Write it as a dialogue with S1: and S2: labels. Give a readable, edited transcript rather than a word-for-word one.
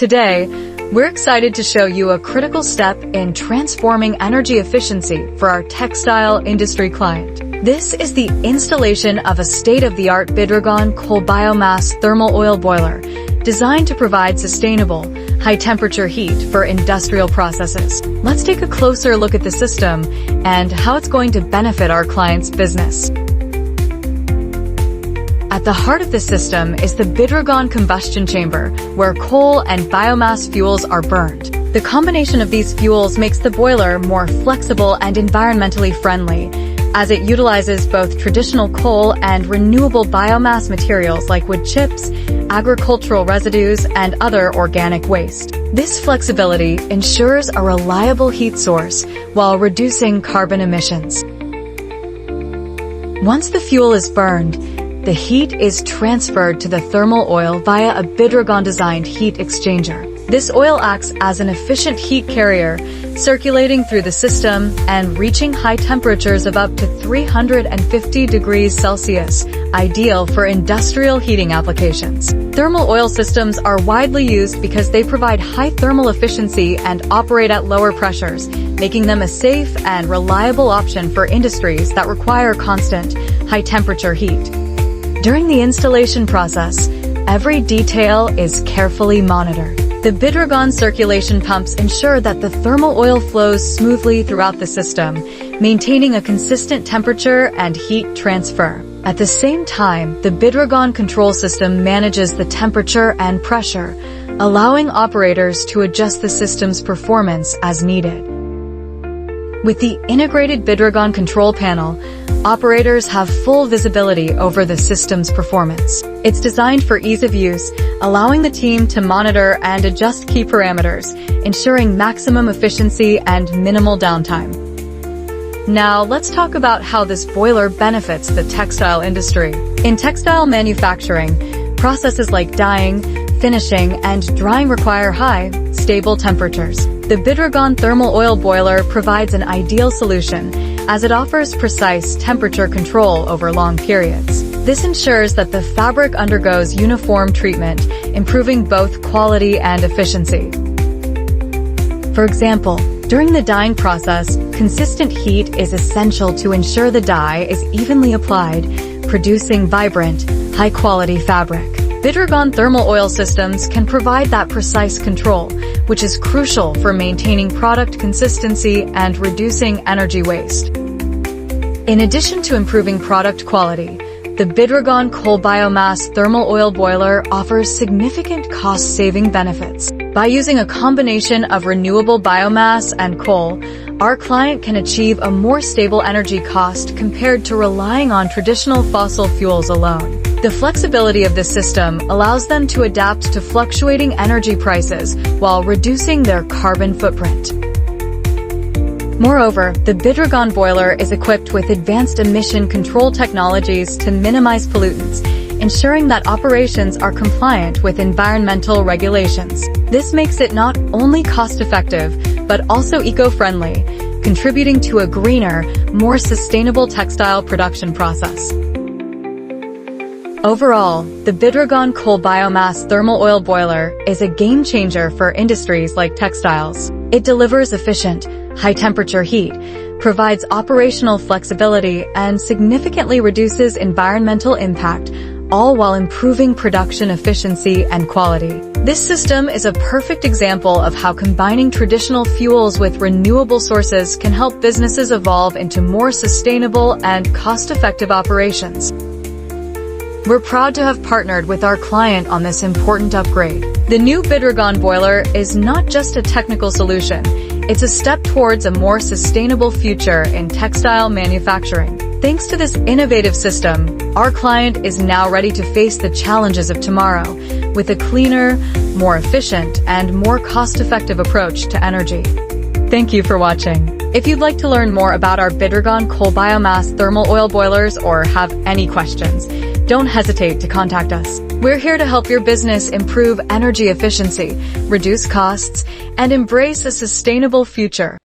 S1: Today, we're excited to show you a critical step in transforming energy efficiency for our textile industry client. This is the installation of a state-of-the-art Bidragon coal biomass thermal oil boiler designed to provide sustainable, high-temperature heat for industrial processes. Let's take a closer look at the system and how it's going to benefit our client's business. At the heart of the system is the Bidragon combustion chamber, where coal and biomass fuels are burned. The combination of these fuels makes the boiler more flexible and environmentally friendly, as it utilizes both traditional coal and renewable biomass materials like wood chips, agricultural residues, and other organic waste. This flexibility ensures a reliable heat source while reducing carbon emissions. Once the fuel is burned, the heat is transferred to the thermal oil via a Bidragon-designed heat exchanger. This oil acts as an efficient heat carrier, circulating through the system and reaching high temperatures of up to 350 degrees Celsius, ideal for industrial heating applications. Thermal oil systems are widely used because they provide high thermal efficiency and operate at lower pressures, making them a safe and reliable option for industries that require constant, high-temperature heat. During the installation process, every detail is carefully monitored. The Bidragon circulation pumps ensure that the thermal oil flows smoothly throughout the system, maintaining a consistent temperature and heat transfer. At the same time, the Bidragon control system manages the temperature and pressure, allowing operators to adjust the system's performance as needed. With the integrated Bidragon control panel, operators have full visibility over the system's performance. It's designed for ease of use, allowing the team to monitor and adjust key parameters, ensuring maximum efficiency and minimal downtime. Now, let's talk about how this boiler benefits the textile industry. In textile manufacturing, processes like dyeing, finishing, and drying require high, stable temperatures. The Bidragon thermal oil boiler provides an ideal solution, as it offers precise temperature control over long periods. This ensures that the fabric undergoes uniform treatment, improving both quality and efficiency. For example, during the dyeing process, consistent heat is essential to ensure the dye is evenly applied, producing vibrant, high-quality fabric. Bidragon thermal oil systems can provide that precise control, which is crucial for maintaining product consistency and reducing energy waste. In addition to improving product quality, the Bidragon coal biomass thermal oil boiler offers significant cost-saving benefits. By using a combination of renewable biomass and coal, our client can achieve a more stable energy cost compared to relying on traditional fossil fuels alone. The flexibility of this system allows them to adapt to fluctuating energy prices while reducing their carbon footprint. Moreover, the Bidragon boiler is equipped with advanced emission control technologies to minimize pollutants, ensuring that operations are compliant with environmental regulations. This makes it not only cost-effective, but also eco-friendly, contributing to a greener, more sustainable textile production process. Overall, the Bidragon coal biomass thermal oil boiler is a game-changer for industries like textiles. It delivers efficient, high-temperature heat, provides operational flexibility, and significantly reduces environmental impact, all while improving production efficiency and quality. This system is a perfect example of how combining traditional fuels with renewable sources can help businesses evolve into more sustainable and cost-effective operations. We're proud to have partnered with our client on this important upgrade. The new Bidragon boiler is not just a technical solution, it's a step towards a more sustainable future in textile manufacturing. Thanks to this innovative system, our client is now ready to face the challenges of tomorrow with a cleaner, more efficient, and more cost-effective approach to energy. Thank you for watching. If you'd like to learn more about our Bidragon coal biomass thermal oil boilers or have any questions, don't hesitate to contact us. We're here to help your business improve energy efficiency, reduce costs, and embrace a sustainable future.